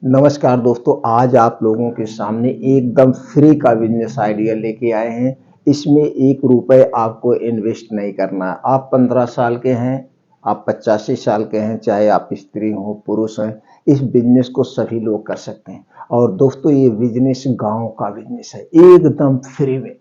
नमस्कार दोस्तों, आज आप लोगों के सामने एकदम फ्री का बिजनेस आइडिया लेके आए हैं। इसमें 1 रुपए आपको इन्वेस्ट नहीं करना है। आप 15 साल के हैं, आप 85 साल के हैं, चाहे आप स्त्री हो, पुरुष हैं, इस बिजनेस को सभी लोग कर सकते हैं। और दोस्तों ये बिजनेस गाँव का बिजनेस है, एकदम फ्री में।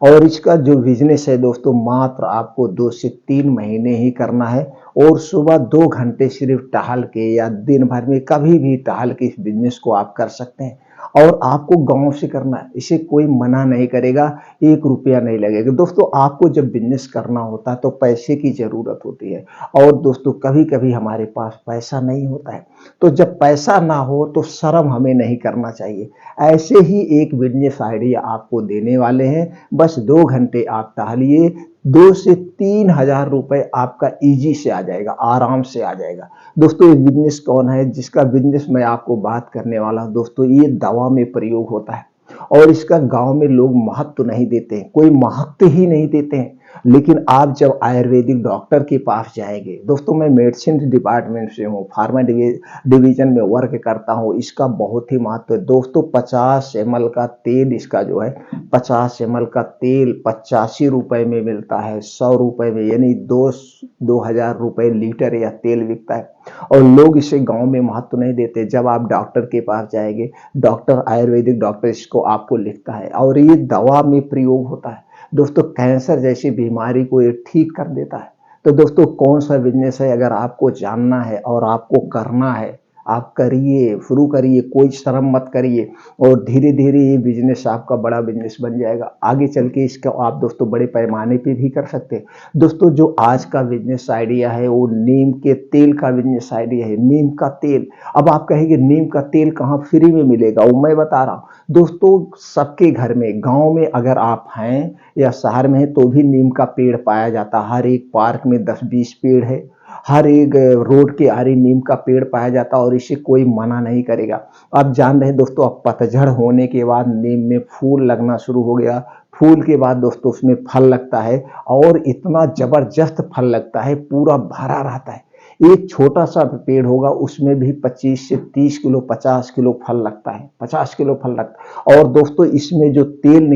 और इसका जो बिजनेस है दोस्तों मात्र आपको 2 से 3 महीने ही करना है और सुबह 2 घंटे सिर्फ टहल के या दिन भर में कभी भी टहल के इस बिजनेस को आप कर सकते हैं। और आपको गाँव से करना है, इसे कोई मना नहीं करेगा, 1 रुपया नहीं लगेगा। दोस्तों आपको जब बिजनेस करना होता है तो पैसे की ज़रूरत होती है और दोस्तों कभी-कभी हमारे पास पैसा नहीं होता है। तो जब पैसा ना हो तो शर्म हमें नहीं करना चाहिए। ऐसे ही एक बिजनेस आइडिया आपको देने वाले हैं। बस 2 घंटे आप टहलिए, 2 से 3,000 रुपए आपका ईज़ी से आ जाएगा, आराम से आ जाएगा। दोस्तों ये बिजनेस कौन है जिसका बिजनेस मैं आपको बात करने वाला हूँ दोस्तों, ये दवा में प्रयोग होता है और इसका गाँव में लोग महत्व नहीं देते हैं, कोई महत्व ही नहीं देते हैं। लेकिन आप जब आयुर्वेदिक डॉक्टर के पास जाएँगे, दोस्तों मैं मेडिसिन डिपार्टमेंट से हूँ, फार्मा डिवीज़न में वर्क करता हूँ, इसका बहुत ही महत्व है। दोस्तों 50 एमएल का तेल इसका जो है 50 एमएल का तेल 85 रुपए में मिलता है, 100 रुपए में, यानी 2,000 रुपए लीटर यह तेल बिकता है। और लोग इसे गाँव में महत्व नहीं देते। जब आप डॉक्टर के पास जाएँगे, डॉक्टर आयुर्वेदिक डॉक्टर इसको आपको लिखता है और ये दवा में प्रयोग होता है। दोस्तों कैंसर जैसी बीमारी को ये ठीक कर देता है। तो दोस्तों कौन सा बिजनेस है, अगर आपको जानना है और आपको करना है, आप करिए, शुरू करिए, कोई शर्म मत करिए और धीरे-धीरे ये बिजनेस आपका बड़ा बिजनेस बन जाएगा। आगे चल के इसका आप दोस्तों बड़े पैमाने पे भी कर सकते हैं। दोस्तों जो आज का बिजनेस आइडिया है वो नीम के तेल का बिजनेस आइडिया है, नीम का तेल। अब आप कहेंगे नीम का तेल कहाँ फ्री में मिलेगा, वो मैं बता रहा हूँ। दोस्तों सबके घर में, गाँव में अगर आप हैं या शहर में हैं तो भी नीम का पेड़ पाया जाता है। हर एक पार्क में 10-20 पेड़ है, हर एक रोड के आरे नीम का पेड़ पाया जाता है और इसे कोई मना नहीं करेगा। आप जान रहे हैं दोस्तों, अब पतझड़ होने के बाद नीम में फूल लगना शुरू हो गया। फूल के बाद दोस्तों उसमें फल लगता है और इतना जबरदस्त फल लगता है, पूरा भरा रहता है। एक छोटा सा पेड़ होगा उसमें भी 25 से 30 किलो 50 किलो फल लगता है, 50 किलो फल लगता है। और दोस्तों इसमें जो तेल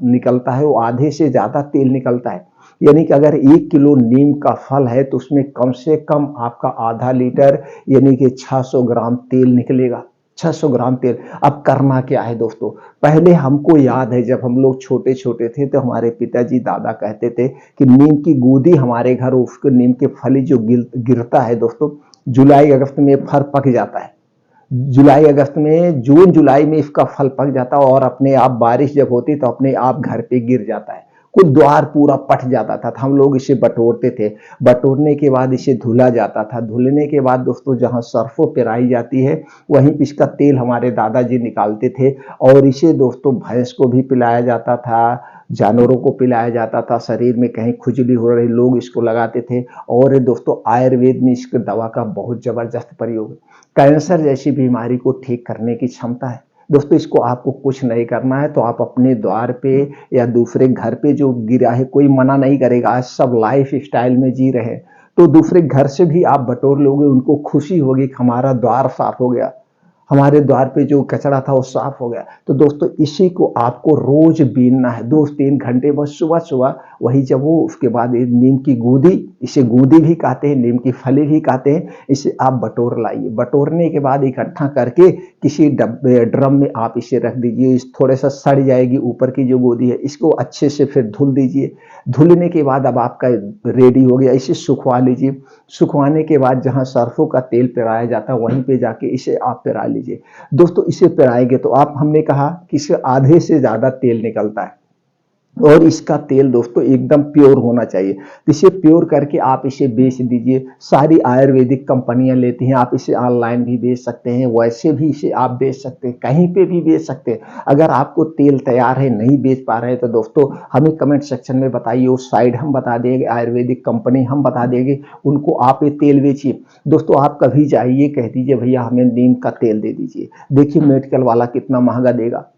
निकलता है वो आधे से ज्यादा तेल निकलता है। यानी कि अगर 1 किलो नीम का फल है तो उसमें कम से कम आपका आधा लीटर यानी कि 600 ग्राम तेल निकलेगा। 600 ग्राम तेल। अब करना क्या है दोस्तों, पहले हमको याद है जब हम लोग छोटे छोटे थे तो हमारे पिताजी दादा कहते थे कि नीम की गूदी हमारे घर, उसको नीम के फली जो गिरता है दोस्तों, जुलाई अगस्त में फल पक जाता है। जुलाई अगस्त में, जून जुलाई में इसका फल पक जाता है और अपने आप बारिश जब होती तो अपने आप घर पे गिर जाता है। कुछ द्वार पूरा पट जाता था, हम लोग इसे बटोरते थे। बटोरने के बाद इसे धुला जाता था। धुलने के बाद दोस्तों जहाँ सरसों पेराई जाती है वहीं पे इसका तेल हमारे दादाजी निकालते थे और इसे दोस्तों भैंस को भी पिलाया जाता था, जानवरों को पिलाया जाता था। शरीर में कहीं खुजली हो रही लोग इसको लगाते थे। और दोस्तों आयुर्वेद में इसके दवा का बहुत जबरदस्त प्रयोग है। कैंसर जैसी बीमारी को ठीक करने की क्षमता है। दोस्तों इसको आपको कुछ नहीं करना है, तो आप अपने द्वार पे या दूसरे घर पे जो गिरा है, कोई मना नहीं करेगा। आज सब लाइफ स्टाइल में जी रहे हैं तो दूसरे घर से भी आप बटोर लोगे, उनको खुशी होगी कि हमारा द्वार साफ हो गया, हमारे द्वार पे जो कचरा था वो साफ हो गया। तो दोस्तों इसी को आपको रोज बीनना है, 2-3 घंटे बस सुबह सुबह। वही जब वो उसके बाद नीम की गूदी, इसे गूदी भी कहते हैं, नीम की फली भी कहते हैं, इसे आप बटोर लाइए। बटोरने के बाद इकट्ठा करके किसी डब्बे ड्रम में आप इसे रख दीजिए। थोड़ा सा सड़ जाएगी ऊपर की जो गूदी है, इसको अच्छे से फिर धुल दीजिए। धुलने के बाद अब आपका रेडी हो गया। इसे सुखवा लीजिए। सुखवाने के बाद जहाँ सरसों का तेल पेराया जाता है वहीं पे जाके इसे आप पेरा लीजिए। दोस्तों इसे पेराएंगे तो आप, हमने कहा कि इससे आधे से ज्यादा तेल निकलता है और इसका तेल दोस्तों एकदम प्योर होना चाहिए। तो इसे प्योर करके आप इसे बेच दीजिए। सारी आयुर्वेदिक कंपनियां लेती हैं। आप इसे ऑनलाइन भी बेच सकते हैं, वैसे भी इसे आप बेच सकते हैं, कहीं पे भी बेच सकते हैं। अगर आपको तेल तैयार है, नहीं बेच पा रहे हैं तो दोस्तों हमें कमेंट सेक्शन में बताइए, उस साइड हम बता देंगे, आयुर्वेदिक कंपनी हम बता देंगे, उनको आप ये तेल बेचिए। दोस्तों आप कभी जाइए, कह दीजिए भैया हमें नीम का तेल दे दीजिए, देखिए मेडिकल वाला कितना महंगा देगा।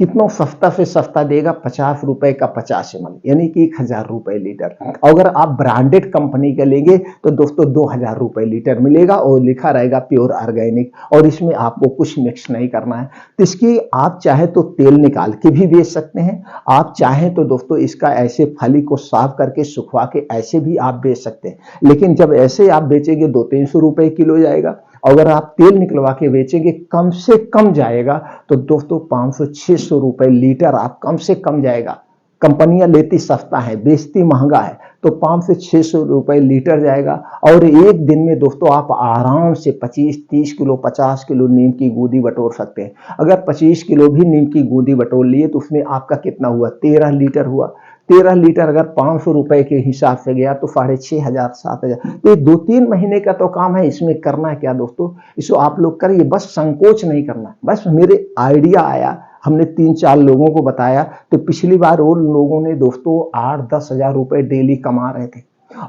कितना सस्ता से सस्ता देगा, 50 रुपए का 50 ml, यानी कि 1000 रुपए लीटर। अगर आप ब्रांडेड कंपनी का लेंगे तो दोस्तों 2000 रुपए लीटर मिलेगा और लिखा रहेगा प्योर ऑर्गेनिक, और इसमें आपको कुछ मिक्स नहीं करना है। तो इसकी आप चाहे तो तेल निकाल के भी बेच सकते हैं, आप चाहें तो दोस्तों इसका ऐसे फली को साफ करके सुखवा के ऐसे भी आप बेच सकते हैं। लेकिन जब ऐसे आप बेचेंगे 200-300 रुपए किलो जाएगा, अगर आप तेल निकलवा के बेचेंगे कम से कम जाएगा तो दोस्तों 500-600 रुपए लीटर आप कम से कम जाएगा। कंपनियां लेती सस्ता है, बेचती महंगा है, तो 500 से 600 रुपए लीटर जाएगा। और एक दिन में दोस्तों आप आराम से 25-30 किलो 50 किलो नीम की गूदी बटोर सकते हैं। अगर 25 किलो भी नीम की गूदी बटोर लिए तो उसमें आपका कितना हुआ, 13 लीटर हुआ। 13 लीटर अगर 500 रुपए के हिसाब से गया तो 6500 7000। तो ये 2-3 महीने का तो काम है। इसमें करना है क्या दोस्तों, इसको आप लोग करिए, बस संकोच नहीं करना। बस मेरे आइडिया आया, हमने 3-4 लोगों को बताया, तो पिछली बार उन लोगों ने दोस्तों 8-10 हजार रुपए डेली कमा रहे थे,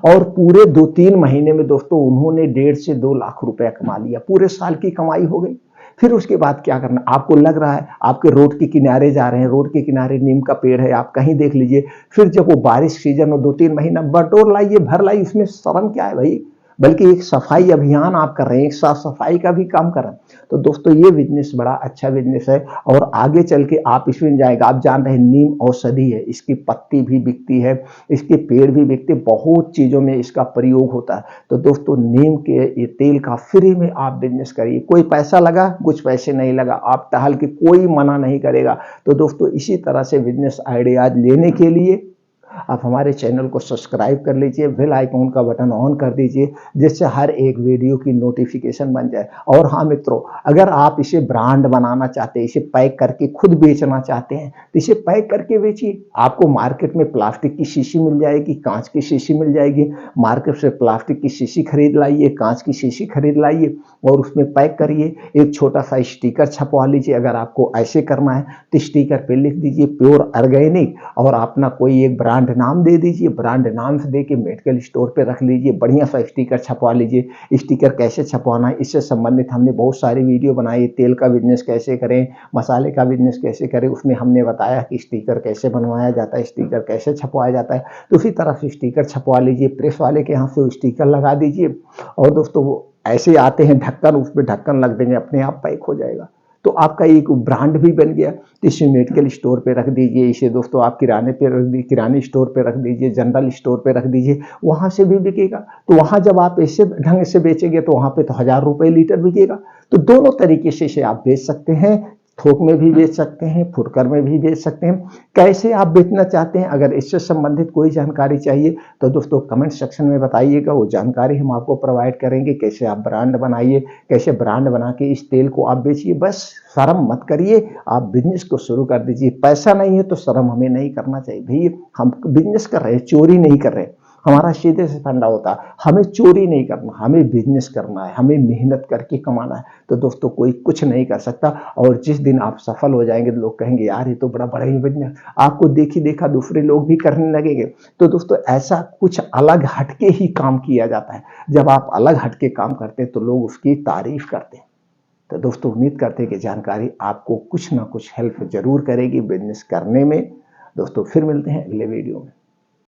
और पूरे 2-3 महीने में दोस्तों उन्होंने 1.5 से 2 लाख रुपया कमा लिया, पूरे साल की कमाई हो गई। फिर उसके बाद क्या करना, आपको लग रहा है आपके रोड के किनारे जा रहे हैं, रोड के किनारे नीम का पेड़ है, आप कहीं देख लीजिए, फिर जब वो बारिश सीजन हो 2-3 महीना बटोर लाइए, भर लाइए, उसमें शर्म क्या है भाई। बल्कि एक सफाई अभियान आप कर रहे हैं, एक साफ सफाई का भी काम कर रहे हैं। तो दोस्तों ये बिजनेस बड़ा अच्छा बिजनेस है, और आगे चल के आप इसमें जाएगा। आप जान रहे हैं नीम औषधि है, इसकी पत्ती भी बिकती है, इसके पेड़ भी बिकते, बहुत चीजों में इसका प्रयोग होता है। तो दोस्तों नीम के ये तेल का फ्री में आप बिजनेस करिए, कोई पैसा लगा कुछ पैसे नहीं लगा, आप टहल के कोई मना नहीं करेगा। तो दोस्तों इसी तरह से बिजनेस आइडियाज लेने के लिए आप हमारे चैनल को सब्सक्राइब कर लीजिए, बेल आइकॉन का बटन ऑन कर दीजिए, जिससे हर एक वीडियो की नोटिफिकेशन बन जाए। और हाँ मित्रों, अगर आप इसे ब्रांड बनाना चाहते हैं, इसे पैक करके खुद बेचना चाहते हैं, तो इसे पैक करके बेचिए। आपको मार्केट में प्लास्टिक की शीशी मिल जाएगी, कांच की शीशी मिल जाएगी। मार्केट से प्लास्टिक की शीशी खरीद लाइए, कांच की शीशी खरीद लाइए, और उसमें पैक करिए। एक छोटा सा स्टिकर छपवा लीजिए। अगर आपको ऐसे करना है तो स्टिकर पे लिख दीजिए प्योर ऑर्गेनिक, और अपना कोई एक ब्रांड नाम दे दीजिए। ब्रांड नाम से देके मेडिकल स्टोर पे रख लीजिए, बढ़िया सा स्टिकर छपवा लीजिए। स्टिकर कैसे छपवाना है इससे संबंधित हमने बहुत सारी वीडियो बनाई। तेल का बिजनेस कैसे करें, मसाले का बिजनेस कैसे करें, उसमें हमने बताया कि स्टिकर कैसे बनवाया जाता है, स्टिकर कैसे छपवाया जाता है। तो उसी तरह से स्टिकर छपवा लीजिए, प्रेस वाले के यहाँ से स्टिकर लगा दीजिए। और दोस्तों वो ऐसे आते हैं ढक्कन, उस पर ढक्कन लग देंगे, अपने आप पैक हो जाएगा। तो आपका एक ब्रांड भी बन गया। तो इसे मेडिकल स्टोर पे रख दीजिए, इसे दोस्तों आप किराने पे रख दीजिए, किराने स्टोर पे रख दीजिए, जनरल स्टोर पे रख दीजिए, वहां से भी बिकेगा। तो वहां जब आप ऐसे ढंग से बेचेंगे तो वहां पे तो 1000 रुपए लीटर बिकेगा। तो दोनों तरीके से इसे आप बेच सकते हैं, थोक में भी बेच सकते हैं, फुटकर में भी बेच सकते हैं। कैसे आप बेचना चाहते हैं, अगर इससे संबंधित कोई जानकारी चाहिए तो दोस्तों कमेंट सेक्शन में बताइएगा, वो जानकारी हम आपको प्रोवाइड करेंगे। कैसे आप ब्रांड बनाइए, कैसे ब्रांड बना के इस तेल को आप बेचिए। बस शर्म मत करिए, आप बिजनेस को शुरू कर दीजिए। पैसा नहीं है तो शर्म हमें नहीं करना चाहिए भैया। हम बिजनेस कर रहे हैं, चोरी नहीं कर रहे। हमारा सीधे से फंडा होता है, हमें चोरी नहीं करना, हमें बिजनेस करना है, हमें मेहनत करके कमाना है। तो दोस्तों कोई कुछ नहीं कर सकता, और जिस दिन आप सफल हो जाएंगे तो लोग कहेंगे यार ये तो बड़ा ही बिजनेस, आपको देखी देखा दूसरे लोग भी करने लगेंगे। तो दोस्तों ऐसा कुछ अलग हटके ही काम किया जाता है। जब आप अलग हटके काम करते हैं तो लोग उसकी तारीफ करते हैं। तो दोस्तों उम्मीद करते हैं कि जानकारी आपको कुछ ना कुछ हेल्प जरूर करेगी बिजनेस करने में। दोस्तों फिर मिलते हैं अगले वीडियो में।